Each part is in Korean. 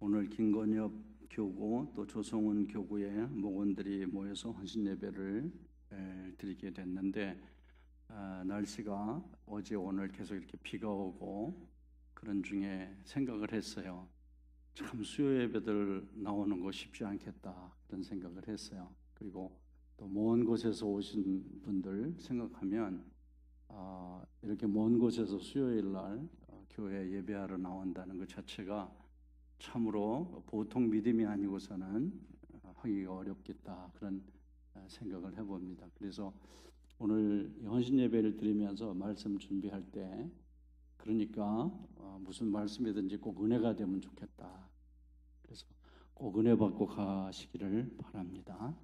오늘 김건엽 교구 또 조성훈 교구의 목원들이 모여서 헌신 예배를 드리게 됐는데 날씨가 어제 오늘 계속 이렇게 비가 오고 그런 중에 생각을 했어요. 참 수요 예배들 나오는 거 쉽지 않겠다 그런 생각을 했어요. 그리고 또 먼 곳에서 오신 분들 생각하면 이렇게 먼 곳에서 수요일 날 교회 예배하러 나온다는 것 자체가 참으로 보통 믿음이 아니고서는 하기가 어렵겠다 그런 생각을 해봅니다. 그래서 오늘 헌신 예배를 드리면서 말씀 준비할 때 그러니까 무슨 말씀이든지 꼭 은혜가 되면 좋겠다. 그래서 꼭 은혜 받고 가시기를 바랍니다.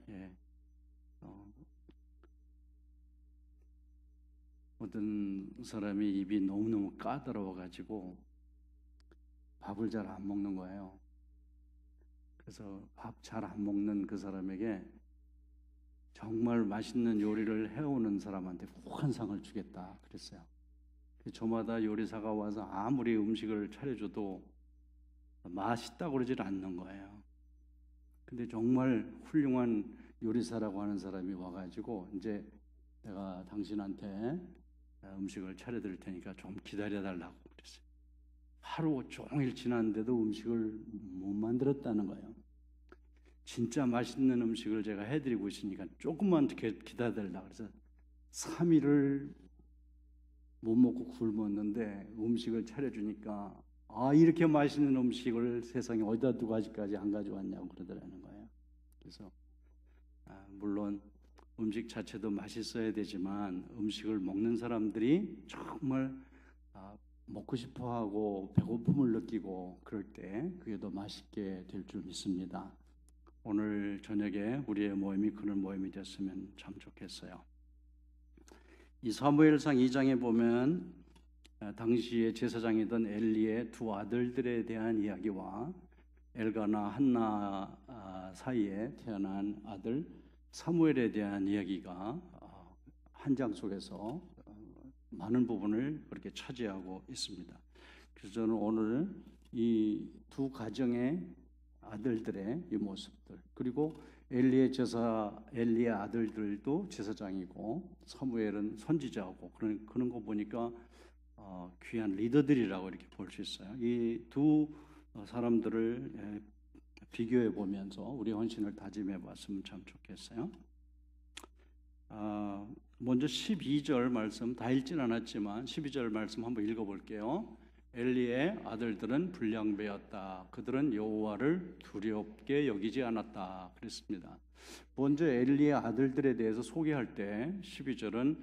예. 어떤 사람이 입이 너무너무 까다로워가지고 밥을 잘 안 먹는 거예요. 그래서 밥 잘 안 먹는 그 사람에게 정말 맛있는 요리를 해오는 사람한테 꼭 한 상을 주겠다 그랬어요. 저마다 요리사가 와서 아무리 음식을 차려줘도 맛있다고 그러질 않는 거예요. 근데 정말 훌륭한 요리사라고 하는 사람이 와가지고 이제 내가 당신한테 음식을 차려드릴 테니까 좀 기다려달라고 그랬어요. 하루 종일 지났는데도 음식을 못 만들었다는 거예요. 진짜 맛있는 음식을 제가 해드리고 있으니까 조금만 기다려달라고 그래서 3일을 못 먹고 굶었는데 음식을 차려주니까 이렇게 맛있는 음식을 세상에 어디다 두고 아직까지 안 가져왔냐고 그러더라는 거예요. 그래서 물론 음식 자체도 맛있어야 되지만 음식을 먹는 사람들이 정말 먹고 싶어하고 배고픔을 느끼고 그럴 때 그게 더 맛있게 될 줄 믿습니다. 오늘 저녁에 우리의 모임이 그런 모임이 됐으면 참 좋겠어요. 이 사무엘상 2장에 보면 당시에 제사장이던 엘리의 두 아들들에 대한 이야기와 엘가나 한나 사이에 태어난 아들 사무엘에 대한 이야기가 한 장 속에서 많은 부분을 그렇게 차지하고 있습니다. 그래서 저는 오늘 이 두 가정의 아들들의 이 모습들 그리고 엘리의 아들들도 제사장이고 사무엘은 선지자고 그런 거 보니까 귀한 리더들이라고 이렇게 볼 수 있어요. 이 두 사람들을 비교해 보면서 우리 헌신을 다짐해 봤으면 참 좋겠어요. 먼저 12절 말씀 다 읽진 않았지만 12절 말씀 한번 읽어볼게요. 엘리의 아들들은 불량배였다. 그들은 여호와를 두렵게 여기지 않았다. 그랬습니다. 먼저 엘리의 아들들에 대해서 소개할 때 12절은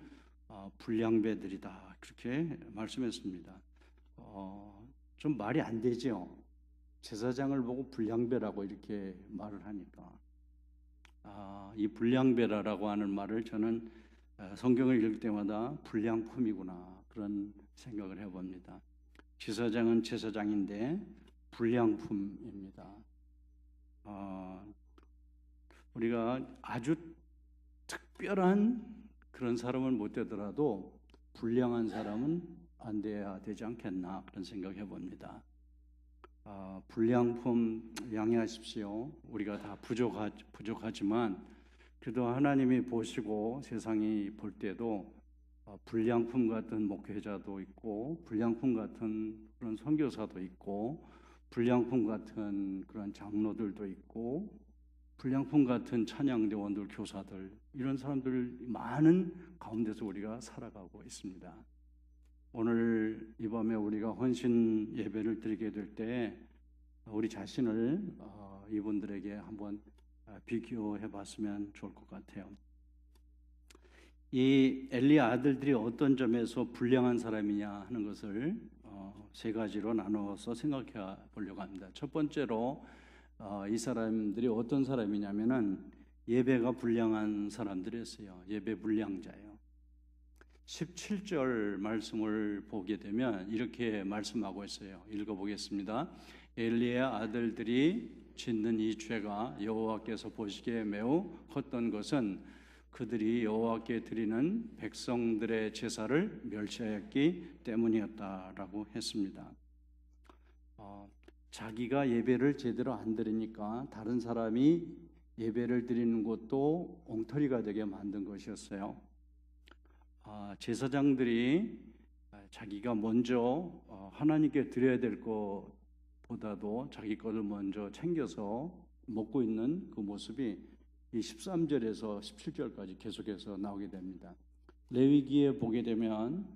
불량배들이다. 그렇게 말씀했습니다. 좀 말이 안 되죠. 제사장을 보고 불량배라고 이렇게 말을 하니까 이 불량배라고 하는 말을 저는 성경을 읽을 때마다 불량품이구나 그런 생각을 해봅니다. 제사장은 제사장인데 불량품입니다. 우리가 아주 특별한 그런 사람은 못 되더라도 불량한 사람은 안 돼야 되지 않겠나 그런 생각해 봅니다. 불량품 양해하십시오. 우리가 다 부족하지만 그래도 하나님이 보시고 세상이 볼 때도 불량품 같은 목회자도 있고 불량품 같은 그런 선교사도 있고 불량품 같은 그런 장로들도 있고 불량품 같은 찬양대원들, 교사들 이런 사람들 많은 가운데서 우리가 살아가고 있습니다. 오늘 이 밤에 우리가 헌신 예배를 드리게 될 때 우리 자신을 이분들에게 한번 비교해 봤으면 좋을 것 같아요. 이 엘리 아들들이 어떤 점에서 불량한 사람이냐 하는 것을 세 가지로 나누어서 생각해 보려고 합니다. 첫 번째로 이 사람들이 어떤 사람이냐면은 예배가 불량한 사람들이었어요. 예배 불량자예요. 17절 말씀을 보게 되면 이렇게 말씀하고 있어요. 읽어보겠습니다. 엘리의 아들들이 짓는 이 죄가 여호와께서 보시기에 매우 컸던 것은 그들이 여호와께 드리는 백성들의 제사를 멸시하였기 때문이었다라고 했습니다. 자기가 예배를 제대로 안 드리니까 다른 사람이 예배를 드리는 것도 엉터리가 되게 만든 것이었어요. 제사장들이 자기가 먼저 하나님께 드려야 될 것보다도 자기 것을 먼저 챙겨서 먹고 있는 그 모습이 이 13절에서 17절까지 계속해서 나오게 됩니다. 레위기에 보게 되면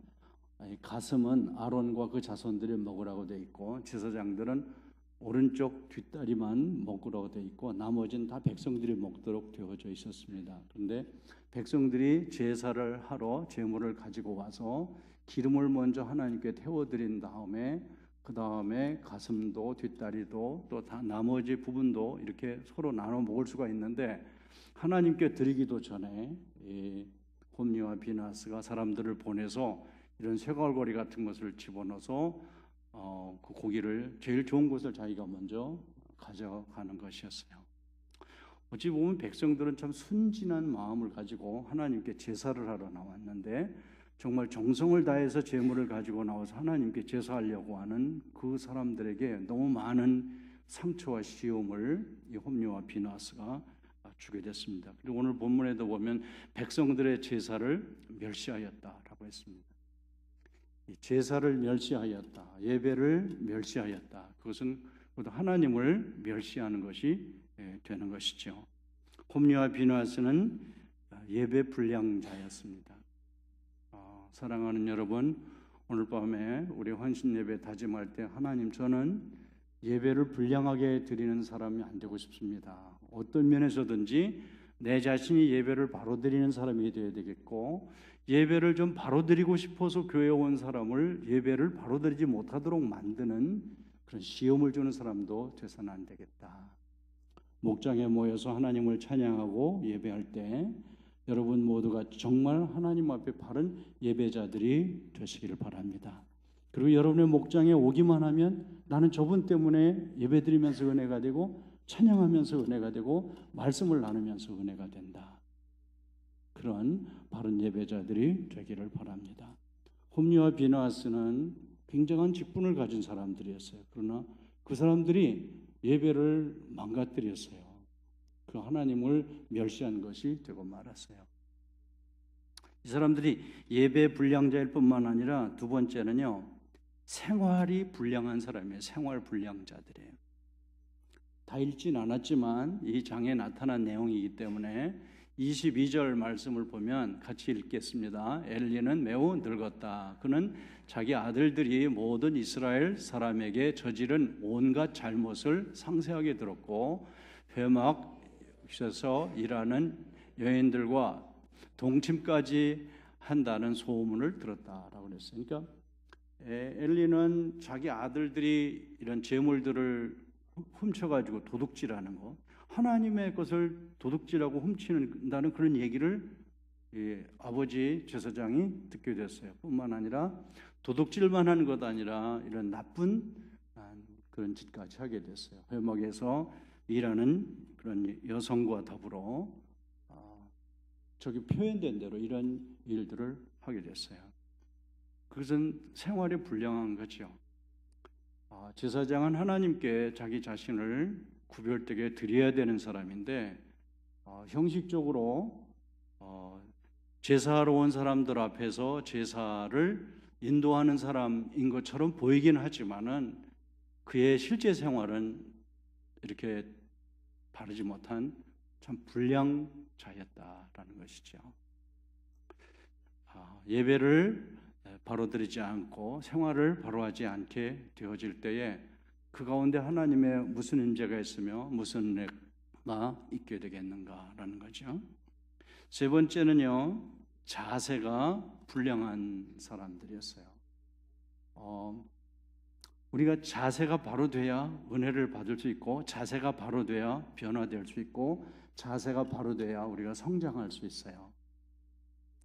가슴은 아론과 그 자손들이 먹으라고 되어 있고 제사장들은 오른쪽 뒷다리만 먹으라고 되어 있고 나머지는 다 백성들이 먹도록 되어져 있었습니다. 그런데 백성들이 제사를 하러 제물을 가지고 와서 기름을 먼저 하나님께 태워드린 다음에 그 다음에 가슴도 뒷다리도 또 다 나머지 부분도 이렇게 서로 나눠 먹을 수가 있는데 하나님께 드리기도 전에 이 홈리와 비나스가 사람들을 보내서 이런 쇠갈고리 같은 것을 집어넣어서 그 고기를 제일 좋은 곳을 자기가 먼저 가져가는 것이었어요. 어찌 보면 백성들은 참 순진한 마음을 가지고 하나님께 제사를 하러 나왔는데 정말 정성을 다해서 제물을 가지고 나와서 하나님께 제사하려고 하는 그 사람들에게 너무 많은 상처와 시험을 이 홈리와 비나스가 주게 됐습니다. 그리고 오늘 본문에도 보면 백성들의 제사를 멸시하였다라고 했습니다. 제사를 멸시하였다, 예배를 멸시하였다. 그것은 하나님을 멸시하는 것이 되는 것이죠. 홈리와 비나스는 예배 불량자였습니다. 사랑하는 여러분, 오늘 밤에 우리 헌신 예배 다짐할 때 하나님, 저는 예배를 불량하게 드리는 사람이 안 되고 싶습니다. 어떤 면에서든지 내 자신이 예배를 바로 드리는 사람이 되어야 되겠고, 예배를 좀 바로 드리고 싶어서 교회에 온 사람을 예배를 바로 드리지 못하도록 만드는 그런 시험을 주는 사람도 돼서는 안 되겠다. 목장에 모여서 하나님을 찬양하고 예배할 때 여러분 모두가 정말 하나님 앞에 바른 예배자들이 되시기를 바랍니다. 그리고 여러분의 목장에 오기만 하면 나는 저분 때문에 예배드리면서 은혜가 되고 찬양하면서 은혜가 되고 말씀을 나누면서 은혜가 된다. 그런 바른 예배자들이 되기를 바랍니다. 홈리와 비나스는 굉장한 직분을 가진 사람들이었어요. 그러나 그 사람들이 예배를 망가뜨렸어요. 그 하나님을 멸시한 것이 되고 말았어요. 이 사람들이 예배 불량자일 뿐만 아니라 두 번째는요, 생활이 불량한 사람이에요. 생활 불량자들이에요. 다 읽진 않았지만 이 장에 나타난 내용이기 때문에 22절 말씀을 보면 같이 읽겠습니다. 엘리는 매우 늙었다. 그는 자기 아들들이 모든 이스라엘 사람에게 저지른 온갖 잘못을 상세하게 들었고 회막에서 일하는 여인들과 동침까지 한다는 소문을 들었다라고 그랬어요. 그러니까 엘리는 자기 아들들이 이런 재물들을 훔쳐가지고 도둑질하는 거, 하나님의 것을 도둑질하고 훔친다는 그런 얘기를 아버지 제사장이 듣게 됐어요. 뿐만 아니라 도둑질만 하는 것 아니라 이런 나쁜 그런 짓까지 하게 됐어요. 회막에서 일하는 그런 여성과 더불어 저기 표현된 대로 이런 일들을 하게 됐어요. 그것은 생활이 불량한 거죠. 제사장은 하나님께 자기 자신을 구별되게 드려야 되는 사람인데 형식적으로 제사하러 온 사람들 앞에서 제사를 인도하는 사람인 것처럼 보이긴 하지만은 그의 실제 생활은 이렇게 바르지 못한 참 불량자였다라는 것이죠. 예배를 바로 드리지 않고 생활을 바로 하지 않게 되어질 때에 그 가운데 하나님의 무슨 임재가 있으며 무슨 은혜가 있게 되겠는가라는 거죠. 세 번째는요, 자세가 불량한 사람들이었어요. 우리가 자세가 바로 돼야 은혜를 받을 수 있고, 자세가 바로 돼야 변화될 수 있고, 자세가 바로 돼야 우리가 성장할 수 있어요.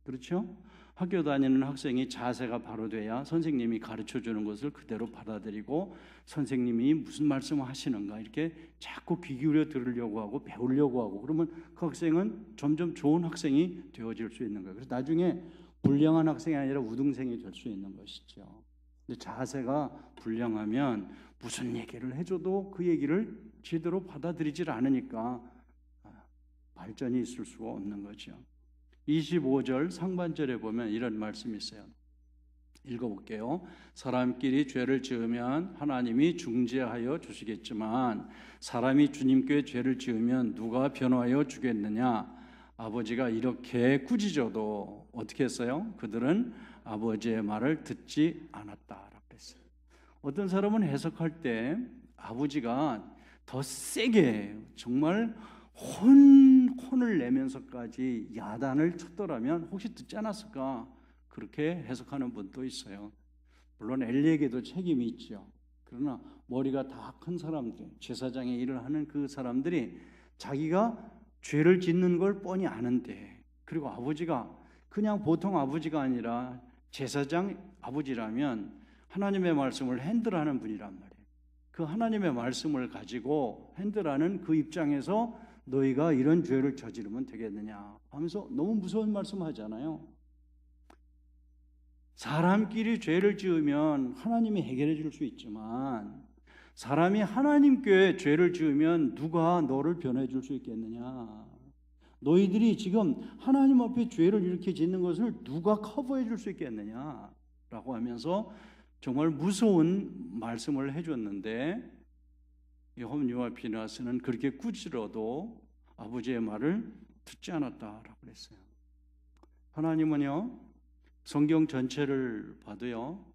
그렇죠? 학교 다니는 학생이 자세가 바로 돼야 선생님이 가르쳐주는 것을 그대로 받아들이고 선생님이 무슨 말씀을 하시는가 이렇게 자꾸 귀 기울여 들으려고 하고 배우려고 하고, 그러면 그 학생은 점점 좋은 학생이 되어질 수 있는 거예요. 그래서 나중에 불량한 학생이 아니라 우등생이 될 수 있는 것이죠. 근데 자세가 불량하면 무슨 얘기를 해줘도 그 얘기를 제대로 받아들이질 않으니까 발전이 있을 수가 없는 거죠. 25절 상반절에 보면 이런 말씀이 있어요. 읽어볼게요. 사람끼리 죄를 지으면 하나님이 중재하여 주시겠지만 사람이 주님께 죄를 지으면 누가 변호하여 주겠느냐. 아버지가 이렇게 꾸짖어도 어떻게 했어요? 그들은 아버지의 말을 듣지 않았다라고 했어요. 어떤 사람은 해석할 때 아버지가 더 세게 정말 혼을 내면서까지 야단을 쳤더라면 혹시 듣지 않았을까? 그렇게 해석하는 분도 있어요. 물론 엘리에게도 책임이 있죠. 그러나 머리가 다 큰 사람들, 제사장의 일을 하는 그 사람들이 자기가 죄를 짓는 걸 뻔히 아는데, 그리고 아버지가 그냥 보통 아버지가 아니라 제사장 아버지라면 하나님의 말씀을 핸들하는 분이란 말이에요. 그 하나님의 말씀을 가지고 핸들하는 그 입장에서 너희가 이런 죄를 저지르면 되겠느냐 하면서 너무 무서운 말씀하잖아요. 사람끼리 죄를 지으면 하나님이 해결해 줄 수 있지만 사람이 하나님께 죄를 지으면 누가 너를 변호해 줄 수 있겠느냐. 너희들이 지금 하나님 앞에 죄를 이렇게 짓는 것을 누가 커버해 줄 수 있겠느냐 라고 하면서 정말 무서운 말씀을 해줬는데, 이 홈리와 비나스는 그렇게 꾸짖어도 아버지의 말을 듣지 않았다라고 그랬어요. 하나님은요, 성경 전체를 봐도요,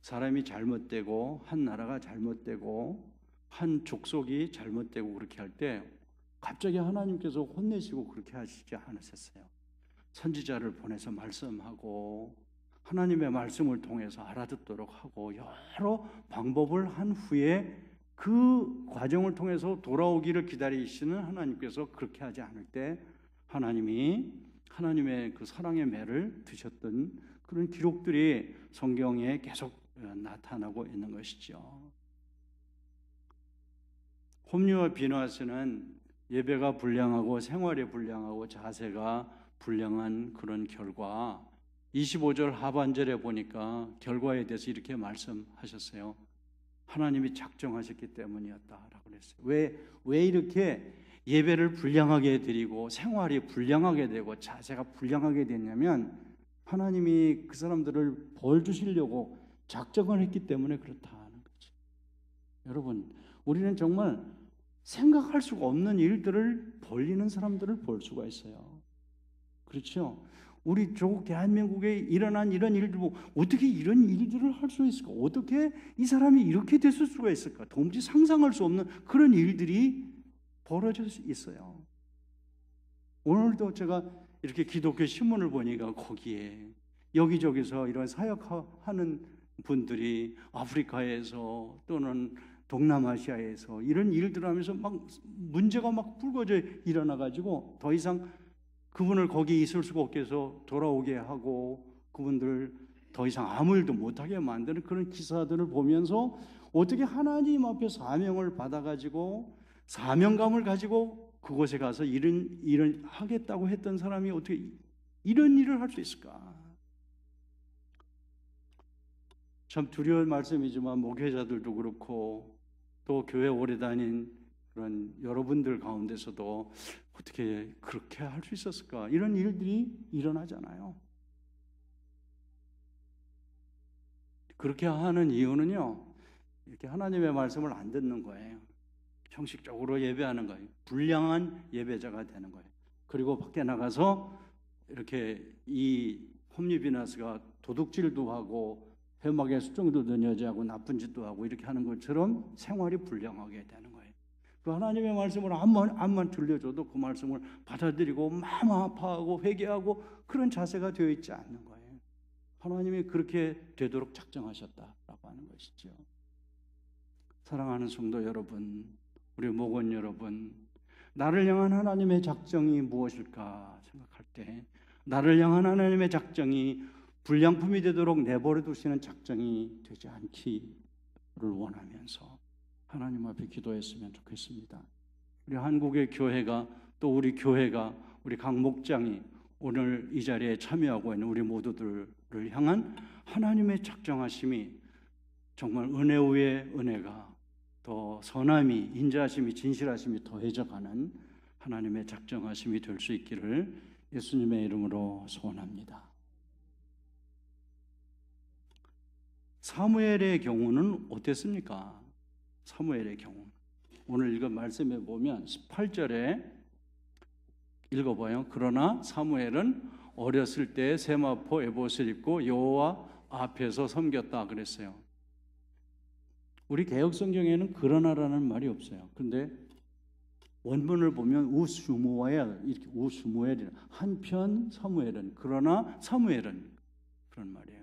사람이 잘못되고 한 나라가 잘못되고 한 족속이 잘못되고 그렇게 할 때 갑자기 하나님께서 혼내시고 그렇게 하시지 않으셨어요. 선지자를 보내서 말씀하고 하나님의 말씀을 통해서 알아듣도록 하고 여러 방법을 한 후에 그 과정을 통해서 돌아오기를 기다리시는 하나님께서 그렇게 하지 않을 때 하나님이 하나님의 그 사랑의 매를 드셨던 그런 기록들이 성경에 계속 나타나고 있는 것이죠. 홈리와 비나스는 예배가 불량하고 생활이 불량하고 자세가 불량한 그런 결과 25절 하반절에 보니까 결과에 대해서 이렇게 말씀하셨어요. 하나님이 작정하셨기 때문이었다라고 그랬어요. 왜 이렇게 예배를 불량하게 드리고 생활이 불량하게 되고 자세가 불량하게 됐냐면 하나님이 그 사람들을 벌 주시려고 작정을 했기 때문에 그렇다는 거죠. 여러분, 우리는 정말 생각할 수가 없는 일들을 벌리는 사람들을 볼 수가 있어요. 그렇죠? 우리 조국 대한민국에 일어난 이런 일들 보고 어떻게 이런 일들을 할 수 있을까? 어떻게 이 사람이 이렇게 됐을 수가 있을까? 도무지 상상할 수 없는 그런 일들이 벌어져 있어요. 오늘도 제가 이렇게 기독교 신문을 보니까 거기에 여기저기서 이런 사역하는 분들이 아프리카에서 또는 동남아시아에서 이런 일들을 하면서 막 문제가 막 불거져 일어나가지고 더 이상 그분을 거기 있을 수가 없게 해서 돌아오게 하고 그분들 더 이상 아무 일도 못하게 만드는 그런 기사들을 보면서 어떻게 하나님 앞에 사명을 받아가지고 사명감을 가지고 그곳에 가서 이런 하겠다고 했던 사람이 어떻게 이런 일을 할 수 있을까? 참 두려운 말씀이지만 목회자들도 그렇고 또 교회 오래 다닌 그런 여러분들 가운데서도 어떻게 그렇게 할 수 있었을까? 이런 일들이 일어나잖아요. 그렇게 하는 이유는요, 이렇게 하나님의 말씀을 안 듣는 거예요. 형식적으로 예배하는 거예요. 불량한 예배자가 되는 거예요. 그리고 밖에 나가서 이렇게 이 홈리비나스가 도둑질도 하고 회막에 수종도 든 여자하고 나쁜 짓도 하고 이렇게 하는 것처럼 생활이 불량하게 되는 거예요. 그 하나님의 말씀을 암만 들려줘도 그 말씀을 받아들이고 마음 아파하고 회개하고 그런 자세가 되어 있지 않는 거예요. 하나님이 그렇게 되도록 작정하셨다라고 하는 것이죠. 사랑하는 성도 여러분, 우리 목원 여러분, 나를 향한 하나님의 작정이 무엇일까 생각할 때 나를 향한 하나님의 작정이 불량품이 되도록 내버려 두시는 작정이 되지 않기를 원하면서 하나님 앞에 기도했으면 좋겠습니다. 우리 한국의 교회가 또 우리 교회가 우리 각 목장이 오늘 이 자리에 참여하고 있는 우리 모두들을 향한 하나님의 작정하심이 정말 은혜 위에 은혜가 더 선함이, 인자하심이, 진실하심이 더해져가는 하나님의 작정하심이 될 수 있기를 예수님의 이름으로 소원합니다. 사무엘의 경우는 어땠습니까? 사무엘의 경우 오늘 읽은 말씀에 보면 18절에 읽어봐요. 그러나 사무엘은 어렸을 때 세마포 에봇을 입고 여호와 앞에서 섬겼다 그랬어요. 우리 개혁성경에는 그러나라는 말이 없어요. 그런데 원문을 보면 우스무엘, 이렇게 우스무엘이 한편 사무엘은, 그러나 사무엘은, 그런 말이에요.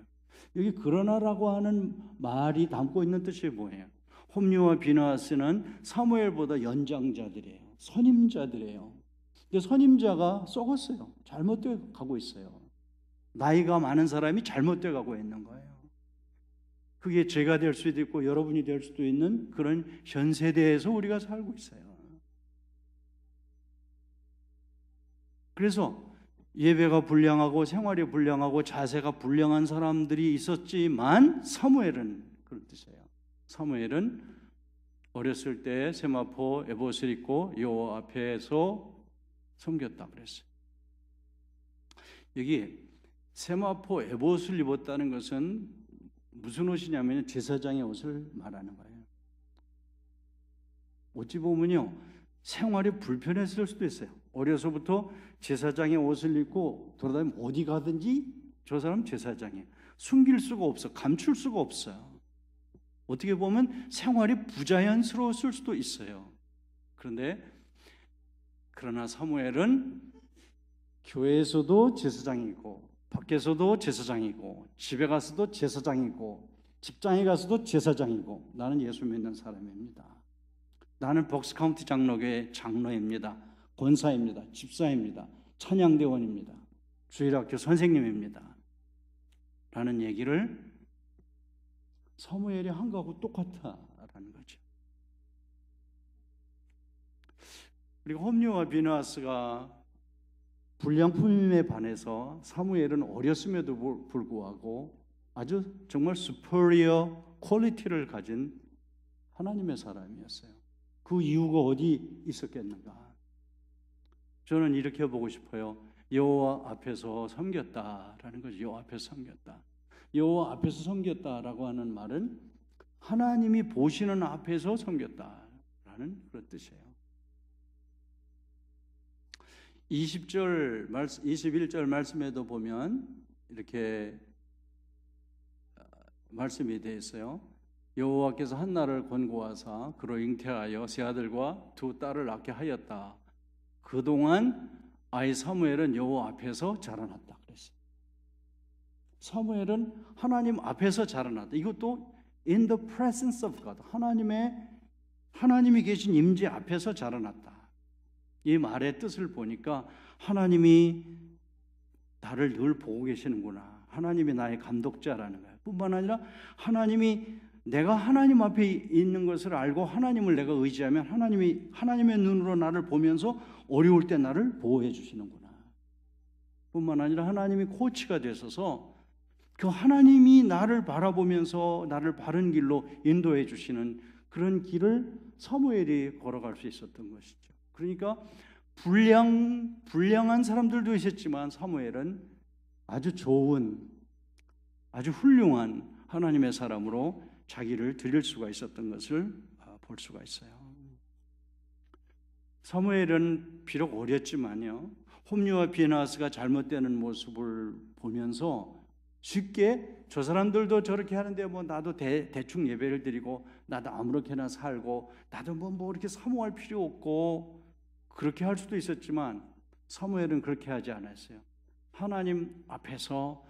여기 그러나라고 하는 말이 담고 있는 뜻이 뭐예요? 홈리와 비느하스는 사무엘보다 연장자들이에요. 선임자들이에요. 근데 선임자가 썩었어요. 잘못되어 가고 있어요. 나이가 많은 사람이 잘못되어 가고 있는 거예요. 그게 제가 될 수도 있고 여러분이 될 수도 있는 그런 현 세대에서 우리가 살고 있어요. 그래서 예배가 불량하고 생활이 불량하고 자세가 불량한 사람들이 있었지만 사무엘은 그런 뜻이에요. 사무엘은 어렸을 때 세마포 에봇을 입고 여호와 앞에서 섬겼다 그랬어요. 여기 세마포 에봇을 입었다는 것은 무슨 옷이냐면 제사장의 옷을 말하는 거예요. 어찌 보면요, 생활이 불편했을 수도 있어요. 어려서부터 제사장의 옷을 입고 돌아다니면 어디 가든지 저 사람 제사장이에요. 숨길 수가 없어, 감출 수가 없어요. 어떻게 보면 생활이 부자연스러웠을 수도 있어요. 그러나 사무엘은 교회에서도 제사장이고 밖에서도 제사장이고 집에 가서도 제사장이고 직장에 가서도 제사장이고 나는 예수 믿는 사람입니다. 나는 벅스카운티 장로교회 장로입니다. 권사입니다. 집사입니다. 찬양대원입니다. 주일학교 선생님입니다. 라는 얘기를 사무엘이 한 거하고 똑같다라는 거죠. 그리고 홈리와 비느하스가 불량품에 반해서 사무엘은 어렸음에도 불구하고 아주 정말 superior 퀄리티를 가진 하나님의 사람이었어요. 그 이유가 어디 있었겠는가? 저는 이렇게 보고 싶어요. 여호와 앞에서 섬겼다라는 거죠. 여호와 앞에서 섬겼다. 여호와 앞에서 섬겼다라고 하는 말은 하나님이 보시는 앞에서 섬겼다라는 그런 뜻이에요. 21절 말씀에도 보면 이렇게 말씀이 되어 있어요. 여호와께서 한나를 권고하사 그로 잉태하여 세 아들과 두 딸을 낳게 하였다. 그동안 아이 사무엘은 여호와 앞에서 자라났다 그랬어요. 사무엘은 하나님 앞에서 자라났다. 이것도 in the presence of God, 하나님이 계신 임재 앞에서 자라났다. 이 말의 뜻을 보니까 하나님이 나를 늘 보고 계시는구나. 하나님이 나의 감독자라는 거예요. 뿐만 아니라 내가 하나님 앞에 있는 것을 알고 하나님을 내가 의지하면 하나님의 눈으로 나를 보면서 어려울 때 나를 보호해 주시는구나. 뿐만 아니라 하나님이 코치가 되셔서 그 하나님이 나를 바라보면서 나를 바른 길로 인도해 주시는 그런 길을 사무엘이 걸어갈 수 있었던 것이죠. 그러니까 불량한 사람들도 있었지만 사무엘은 아주 좋은, 아주 훌륭한 하나님의 사람으로 자기를 드릴 수가 있었던 것을 볼 수가 있어요. 사무엘은 비록 어렸지만요, 홈리와 비느하스가 잘못되는 모습을 보면서 쉽게 저 사람들도 저렇게 하는데 뭐 나도 대충 예배를 드리고 나도 아무렇게나 살고 나도 뭐 이렇게 사모할 필요 없고 그렇게 할 수도 있었지만 사무엘은 그렇게 하지 않았어요. 하나님 앞에서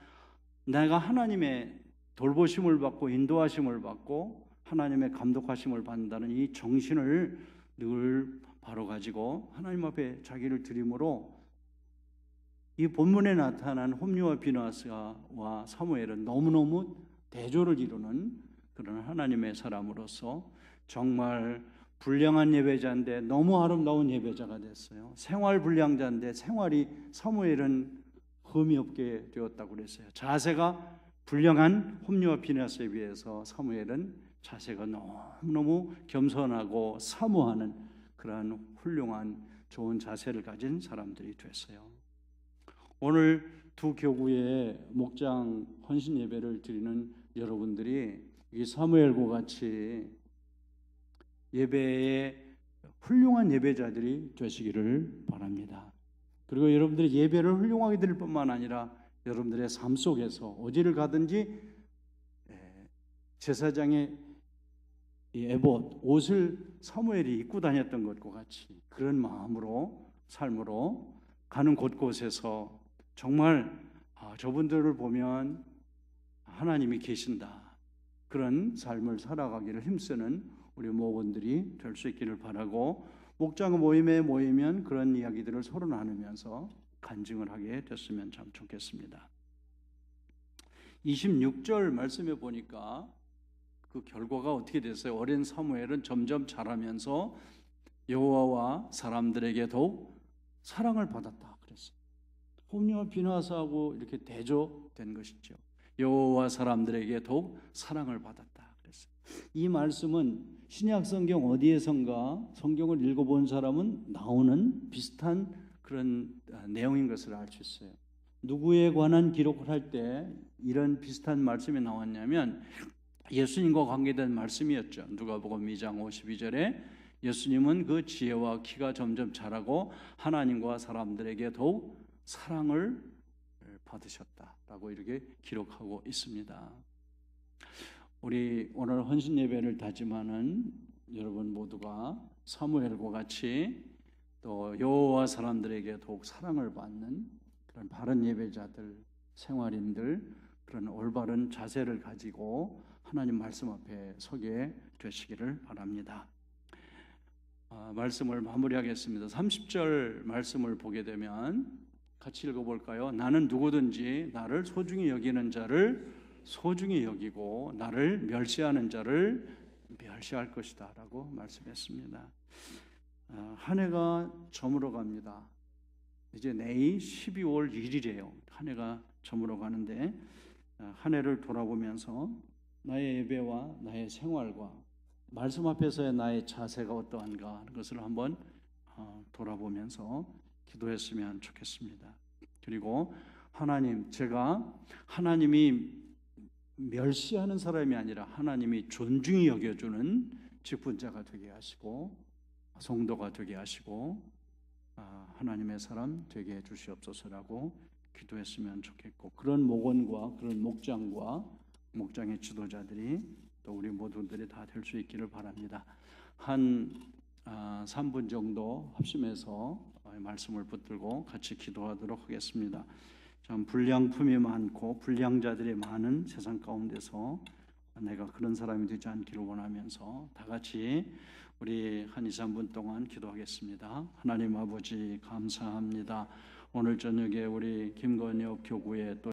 내가 하나님의 돌보심을 받고 인도하심을 받고 하나님의 감독하심을 받는다는 이 정신을 늘 바로 가지고 하나님 앞에 자기를 드림으로 이 본문에 나타난 홈리와 비느하스와 사무엘은 너무너무 대조를 이루는 그런 하나님의 사람으로서 정말 불량한 예배자인데 너무 아름다운 예배자가 됐어요. 생활 불량자인데 사무엘은 흠이 없게 되었다고 그랬어요. 자세가 불량한 홈리와 비나스에 비해서 사무엘은 자세가 너무너무 겸손하고 사모하는 그러한 훌륭한 좋은 자세를 가진 사람들이 됐어요. 오늘 두 교구의 목장 헌신 예배를 드리는 여러분들이 이 사무엘과 같이 예배에 훌륭한 예배자들이 되시기를 바랍니다. 그리고 여러분들이 예배를 훌륭하게 드릴 뿐만 아니라 여러분들의 삶 속에서 어디를 가든지 제사장의 이 에봇, 옷을 사무엘이 입고 다녔던 것과 같이 그런 마음으로 삶으로 가는 곳곳에서 정말 저분들을 보면 하나님이 계신다, 그런 삶을 살아가기를 힘쓰는 우리 모건들이 될 수 있기를 바라고, 목장 모임에 모이면 그런 이야기들을 서로 나누면서 간증을 하게 됐으면 참 좋겠습니다. 26절 말씀에 보니까 그 결과가 어떻게 됐어요? 어린 사무엘은 점점 자라면서 여호와와 사람들에게 더욱 사랑을 받았다 그랬어요. 홈리와 비나스하고 이렇게 대조된 것이죠. 여호와 사람들에게 더욱 사랑을 받았다 그랬어요. 이 말씀은 신약 성경 어디에선가 성경을 읽어본 사람은 나오는 비슷한 그런 내용인 것을 알 수 있어요. 누구에 관한 기록을 할 때 이런 비슷한 말씀이 나왔냐면 예수님과 관계된 말씀이었죠. 누가복음 2장 52절에 예수님은 그 지혜와 키가 점점 자라고 하나님과 사람들에게 더욱 사랑을 받으셨다라고 이렇게 기록하고 있습니다. 우리 오늘 헌신 예배를 다짐하는 여러분 모두가 사무엘과 같이 또 여호와 사람들에게 더욱 사랑을 받는 그런 바른 예배자들, 생활인들, 그런 올바른 자세를 가지고 하나님 말씀 앞에 서게 되시기를 바랍니다. 말씀을 마무리하겠습니다. 30절 말씀을 보게 되면 같이 읽어볼까요? 나는 누구든지 나를 소중히 여기는 자를 소중히 여기고 나를 멸시하는 자를 멸시할 것이다 라고 말씀했습니다. 한 해가 저물어 갑니다. 이제 내일 12월 1일이에요. 한 해가 저물어 가는데 한 해를 돌아보면서 나의 예배와 나의 생활과 말씀 앞에서의 나의 자세가 어떠한가 하는 것을 한번 돌아보면서 기도했으면 좋겠습니다. 그리고 하나님, 제가 하나님이 멸시하는 사람이 아니라 하나님이 존중히 여겨주는 직분자가 되게 하시고 성도가 되게 하시고 하나님의 사람 되게 해주시옵소서라고 기도했으면 좋겠고, 그런 목원과 그런 목장과 목장의 지도자들이 또 우리 모두들이 다 될 수 있기를 바랍니다. 한 3분 정도 합심해서 말씀을 붙들고 같이 기도하도록 하겠습니다. 참 불량품이 많고 불량자들이 많은 세상 가운데서 내가 그런 사람이 되지 않기를 원하면서 다 같이 우리 한 2, 3분 동안 기도하겠습니다. 하나님 아버지 감사합니다. 오늘 저녁에 우리 김건엽 교구에 또